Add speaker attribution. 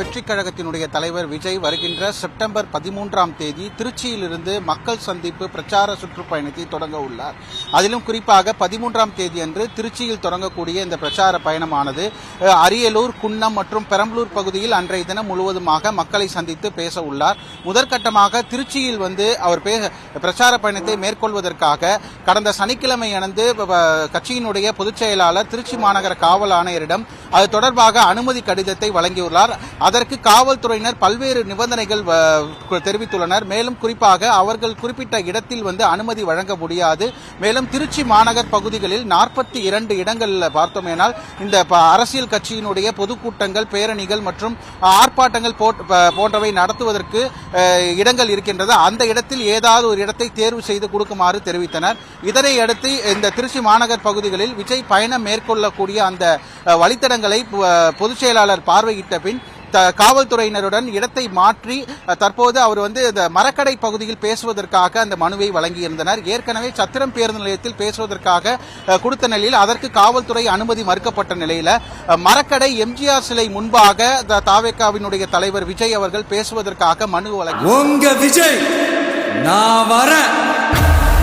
Speaker 1: வெற்றிக் கழகத்தினுடைய தலைவர் விஜய் வருகின்ற செப்டம்பர் 13ஆம் தேதி திருச்சியிலிருந்து மக்கள் சந்திப்பு பிரச்சார சுற்றுப்பயணத்தை தொடங்க உள்ளார். அதிலும் குறிப்பாக 13ஆம் தேதி அன்று திருச்சியில் தொடங்கக்கூடிய இந்த பிரச்சார பயணமானது அரியலூர், குன்னம் மற்றும் பெரம்பலூர் பகுதியில் அன்றைய தினம் முழுவதுமாக மக்களை சந்தித்து பேச உள்ளார். முதற்கட்டமாக திருச்சியில் அவர் பிரச்சார பயணத்தை மேற்கொள்வதற்காக கடந்த சனிக்கிழமை அன்று கட்சியினுடைய பொதுச் செயலாளர் திருச்சி மாநகர காவல் ஆணையரிடம் அது தொடர்பாக அனுமதி கடிதத்தை வழங்கியுள்ளார். அதற்கு காவல்துறையினர் பல்வேறு நிபந்தனைகள் தெரிவித்துள்ளனர். மேலும் குறிப்பாக அவர்கள் குறிப்பிட்ட இடத்தில் அனுமதி வழங்க முடியாது. மேலும் திருச்சி மாநகர் பகுதிகளில் 42 இடங்களில் பார்த்தோமேனால் இந்த அரசியல் கட்சியினுடைய பொதுக்கூட்டங்கள், பேரணிகள் மற்றும் ஆர்ப்பாட்டங்கள் போன்றவை நடத்துவதற்கு இடங்கள் இருக்கின்றது. அந்த இடத்தில் ஏதாவது ஒரு இடத்தை தேர்வு செய்து கொடுக்குமாறு தெரிவித்தனர். இதனை அடுத்து இந்த திருச்சி மாநகர் பகுதிகளில் விஜய் பயணம் மேற்கொள்ளக்கூடிய அந்த வழித்தடங்களை பொதுச் செயலாளர் பார்வையிட்ட பின் காவல்துறையினருடன் இடத்தை மாற்றி தற்போது அவர் இந்த மரக்கடை பகுதியில் பேசுவதற்காக அந்த மனுவை வழங்கியிருந்தனர். ஏற்கனவே சத்திரம் பேருந்து நிலையத்தில் பேசுவதற்காக கொடுத்த நிலையில் அதற்கு காவல்துறை அனுமதி மறுக்கப்பட்ட நிலையில மரக்கடை எம்ஜிஆர் சிலை முன்பாக தாவேகாவினுடைய தலைவர் விஜய் அவர்கள் பேசுவதற்காக மனு வழங்கி
Speaker 2: விஜய் நான்